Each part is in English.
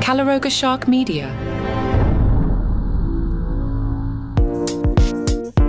Calaroga Shark Media.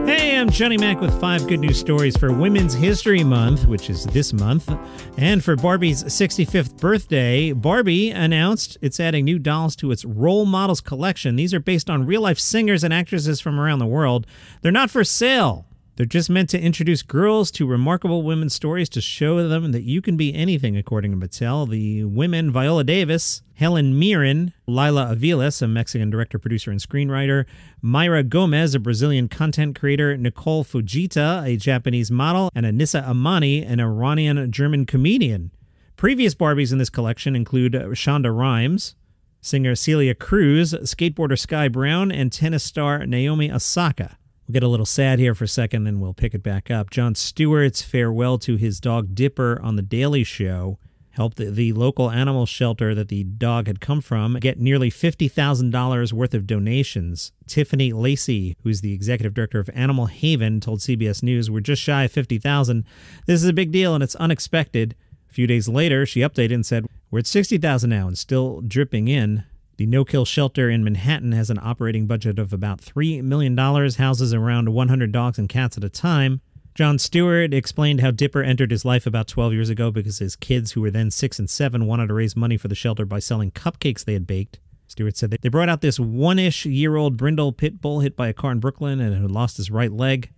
Hey, I'm Johnny Mac with 5 good news stories for Women's History Month, which is this month. And for Barbie's 65th birthday, Barbie announced it's adding new dolls to its Role Models collection. These are based on real-life singers and actresses from around the world. They're not for sale. They're just meant to introduce girls to remarkable women's stories to show them that you can be anything, according to Mattel. The women, Viola Davis, Helen Mirren, Lila Aviles, a Mexican director, producer, and screenwriter, Mayra Gomez, a Brazilian content creator, Nicole Fujita, a Japanese model, and Anissa Amani, an Iranian-German comedian. Previous Barbies in this collection include Shonda Rhimes, singer Celia Cruz, skateboarder Sky Brown, and tennis star Naomi Osaka. We'll get a little sad here for a second, then we'll pick it back up. Jon Stewart's farewell to his dog Dipper on The Daily Show helped the local animal shelter that the dog had come from get nearly $50,000 worth of donations. Tiffany Lacey, who's the executive director of Animal Haven, told CBS News, "We're just shy of $50,000. This is a big deal, and it's unexpected." A few days later, she updated and said, "We're at $60,000 now and still dripping in." The no-kill shelter in Manhattan has an operating budget of about $3 million, houses around 100 dogs and cats at a time. Jon Stewart explained how Dipper entered his life about 12 years ago because his kids, who were then 6 and 7, wanted to raise money for the shelter by selling cupcakes they had baked. Stewart said they brought out this 1-ish-year-old brindle pit bull hit by a car in Brooklyn and had lost his right leg.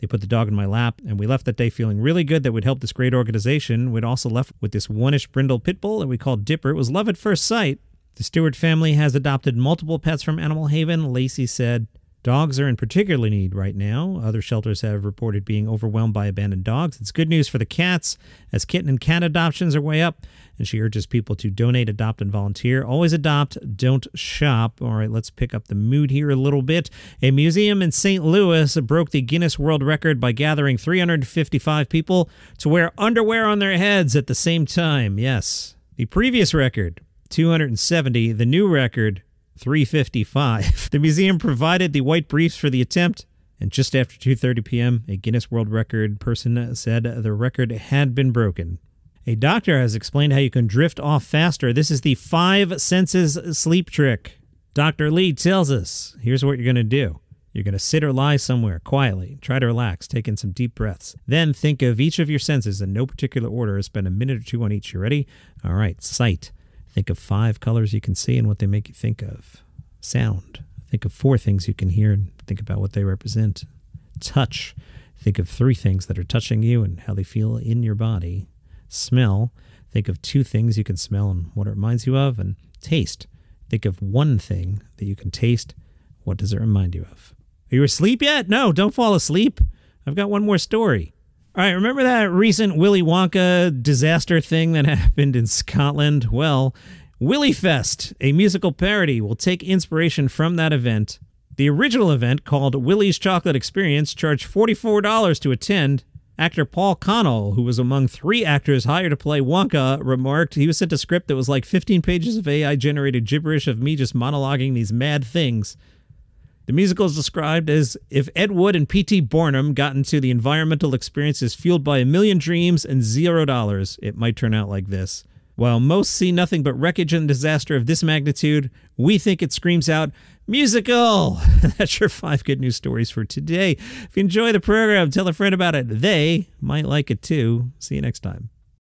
They put the dog in my lap, and we left that day feeling really good that we'd help this great organization. We'd also left with this 1-ish brindle pit bull that we called Dipper. It was love at first sight. The Stewart family has adopted multiple pets from Animal Haven. Lacey said, "Dogs are in particular need right now. Other shelters have reported being overwhelmed by abandoned dogs. It's good news for the cats, as kitten and cat adoptions are way up." And she urges people to donate, adopt, and volunteer. Always adopt, don't shop. All right, let's pick up the mood here a little bit. A museum in St. Louis broke the Guinness World Record by gathering 355 people to wear underwear on their heads at the same time. Yes, the previous record, 270, the new record, 355. The museum provided the white briefs for the attempt, and just after 2:30 p.m., a Guinness World Record person said the record had been broken. A doctor has explained how you can drift off faster. This is the 5 senses sleep trick. Dr. Lee tells us, here's what you're going to do. You're going to sit or lie somewhere quietly. Try to relax. Take in some deep breaths. Then think of each of your senses in no particular order. Spend a minute or two on each. You ready? All right, sight. Think of 5 colors you can see and what they make you think of. Sound. Think of 4 things you can hear and think about what they represent. Touch. Think of 3 things that are touching you and how they feel in your body. Smell. Think of 2 things you can smell and what it reminds you of. And taste. Think of 1 thing that you can taste. What does it remind you of? Are you asleep yet? No, don't fall asleep. I've got one more story. All right, remember that recent Willy Wonka disaster thing that happened in Scotland? Well, WillyFest, a musical parody, will take inspiration from that event. The original event, called Willy's Chocolate Experience, charged $44 to attend. Actor Paul Connell, who was among 3 actors hired to play Wonka, remarked he was sent a script that was like 15 pages of AI-generated gibberish of me just monologuing these mad things. The musical is described as if Ed Wood and P.T. Barnum got into the environmental experiences fueled by a million dreams and $0. It might turn out like this. While most see nothing but wreckage and disaster of this magnitude, we think it screams out, musical! That's your 5 good news stories for today. If you enjoy the program, tell a friend about it. They might like it too. See you next time.